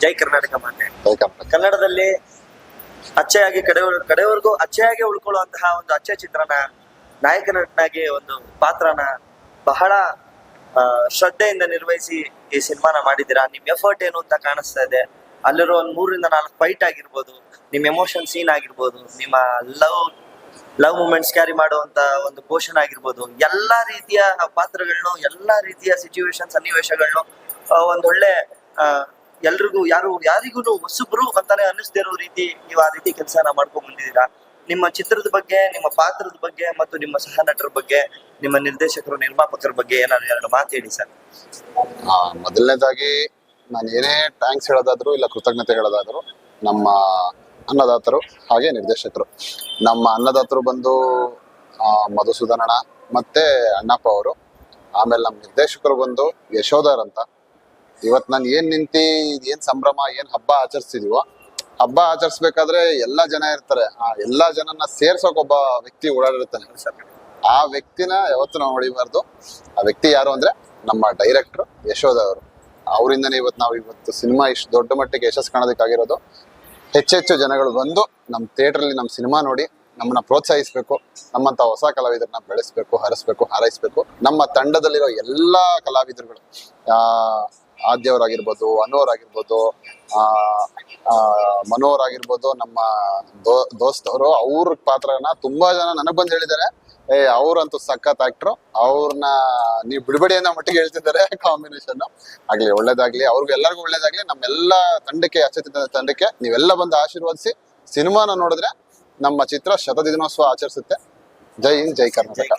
ಜೈ ಕರ್ನಾಟಕ ಮಾತೆ. ಕರ್ನಾಟಕ. ಕನ್ನಡದಲ್ಲಿ ಅಚ್ಚೆಯಾಗಿ ಕಡೆವರೆಗೂ ಅಚ್ಚೆಯಾಗಿ ಉಳ್ಕೊಳ್ಳುವಂತಹ ಒಂದು ಅಚ್ಚೆ ಚಿತ್ರನ, ನಾಯಕ ನಟನಾಗಿ ಒಂದು ಪಾತ್ರನ ಬಹಳ ಶ್ರದ್ಧೆಯಿಂದ ನಿರ್ವಹಿಸಿ ಈ ಸಿನಿಮಾನ ಮಾಡಿದ್ದೀರಾ. ನಿಮ್ ಎಫರ್ಟ್ ಏನು ಅಂತ ಕಾಣಿಸ್ತಾ ಇದೆ. ಅಲ್ಲಿರೋ ಒಂದು 3-4 ಫೈಟ್ ಆಗಿರ್ಬೋದು, ನಿಮ್ ಎಮೋಷನ್ ಸೀನ್ ಆಗಿರ್ಬೋದು, ನಿಮ್ಮ ಲವ್ ಮೂಮೆಂಟ್ಸ್ ಕ್ಯಾರಿ ಮಾಡುವಂತ ಒಂದು ಪೋಷನ್ ಆಗಿರ್ಬೋದು, ಎಲ್ಲಾ ರೀತಿಯ ಪಾತ್ರಗಳನ್ನು, ಎಲ್ಲಾ ರೀತಿಯ ಸಿಚುವೇಶನ್ ಸನ್ನಿವೇಶಗಳನ್ನು ಒಂದೊಳ್ಳೆ ಯಾರಿಗೂ ಹೊಸಬ್ರು ಅಂತಾನೆ ಅನ್ನಿಸ್ದಿರೋ ರೀತಿ ನೀವು ಆ ರೀತಿ ಕೆಲಸನ ಮಾಡ್ಕೊಂಡ್ ಬಂದಿದ್ದೀರಾ. ನಿಮ್ಮ ಚಿತ್ರದ ಬಗ್ಗೆ, ನಿಮ್ಮ ಪಾತ್ರದ ಬಗ್ಗೆ ಮತ್ತು ನಿಮ್ಮ ಸಹ ನಟರ ಬಗ್ಗೆ, ನಿಮ್ಮ ನಿರ್ದೇಶಕರು ನಿರ್ಮಾಪಕರ ಬಗ್ಗೆ ಏನಾದ್ರು 2 ಮಾತು ಹೇಳಿ ಸರ್. ಮೊದಲನೇದಾಗಿ ನಾನು ಏನೇ ಥ್ಯಾಂಕ್ಸ್ ಹೇಳೋದಾದ್ರು ಇಲ್ಲ ಕೃತಜ್ಞತೆ ಹೇಳೋದಾದ್ರು ನಮ್ಮ ಅನ್ನದಾತರು ಹಾಗೆ ನಿರ್ದೇಶಕರು. ನಮ್ಮ ಅನ್ನದಾತರು ಬಂದು ಮಧುಸೂದನಣ್ಣ ಮತ್ತೆ ಅಣ್ಣಪ್ಪ ಅವರು. ಆಮೇಲೆ ನಮ್ಮ ನಿರ್ದೇಶಕರು ಬಂದು ಯಶೋಧರ್ ಅಂತ. ಇವತ್ತು ನಾನು ಏನ್ ಸಂಭ್ರಮ, ಏನ್ ಹಬ್ಬ ಆಚರಿಸ್ತಿದೀವೋ, ಹಬ್ಬ ಆಚರಿಸ್ಬೇಕಾದ್ರೆ ಎಲ್ಲಾ ಜನ ಇರ್ತಾರೆ. ಆ ಎಲ್ಲಾ ಜನನ ಸೇರ್ಸೋಕ್ ಒಬ್ಬ ವ್ಯಕ್ತಿ ಓಡಾಡಿರ್ತಾನೆ. ಆ ವ್ಯಕ್ತಿನ ಯಾವತ್ತು ನಾವು ಹೊಡಿಬಾರ್ದು. ಆ ವ್ಯಕ್ತಿ ಯಾರು ಅಂದ್ರೆ ನಮ್ಮ ಡೈರೆಕ್ಟರ್ ಯಶೋಧ ಅವರು. ಅವರಿಂದನೇ ಇವತ್ತು ಸಿನಿಮಾ ಇಷ್ಟು ದೊಡ್ಡ ಮಟ್ಟಿಗೆ ಯಶಸ್ಸು ಕಾಣೋದಕ್ಕಾಗಿರೋದು. ಹೆಚ್ಚೆಚ್ಚು ಜನಗಳು ಬಂದು ನಮ್ಮ ಥಿಯೇಟ್ರಲ್ಲಿ ನಮ್ಮ ಸಿನಿಮಾ ನೋಡಿ ನಮ್ಮನ್ನ ಪ್ರೋತ್ಸಾಹಿಸ್ಬೇಕು. ನಮ್ಮಂತ ಹೊಸ ಕಲಾವಿದರನ್ನ ಬೆಳೆಸ್ಬೇಕು, ಹರಸ್ಬೇಕು, ಹಾರೈಸ್ಬೇಕು. ನಮ್ಮ ತಂಡದಲ್ಲಿರೋ ಎಲ್ಲಾ ಕಲಾವಿದರುಗಳು, ಆದ್ಯವ್ರ ಆಗಿರ್ಬೋದು, ಅನೋರ್ ಆಗಿರ್ಬೋದು, ಮನೋರ್ ಆಗಿರ್ಬೋದು, ನಮ್ಮ ದೋಸ್ತವರು, ಅವ್ರ ಪಾತ್ರನ ತುಂಬಾ ಜನ ನನಗ್ ಬಂದು ಹೇಳಿದ್ದಾರೆ, ಅವ್ರಂತೂ ಸಖತ್ ಆಕ್ಟ್ರು, ಅವ್ರನ್ನ ನೀವು ಬಿಡಬೇಡಿ ಅನ್ನೋ ಮಟ್ಟಿಗೆ ಹೇಳ್ತಿದ್ದಾರೆ. ಕಾಂಬಿನೇಷನ್ ಆಗ್ಲಿ, ಒಳ್ಳೇದಾಗ್ಲಿ, ಅವ್ರಿಗೂ ಎಲ್ಲರಿಗೂ ಒಳ್ಳೇದಾಗ್ಲಿ. ನಮ್ಮೆಲ್ಲಾ ತಂಡಕ್ಕೆ, ಅಚ್ಚಚಿತ್ರ ತಂಡಕ್ಕೆ ನೀವೆಲ್ಲ ಬಂದು ಆಶೀರ್ವದಿಸಿ ಸಿನಿಮಾನ ನೋಡಿದ್ರೆ ನಮ್ಮ ಚಿತ್ರ 100th ದಿನೋತ್ಸವ ಆಚರಿಸುತ್ತೆ. ಜೈ ಹಿಂದ್, ಜೈ ಕರ್ನಾಟಕ.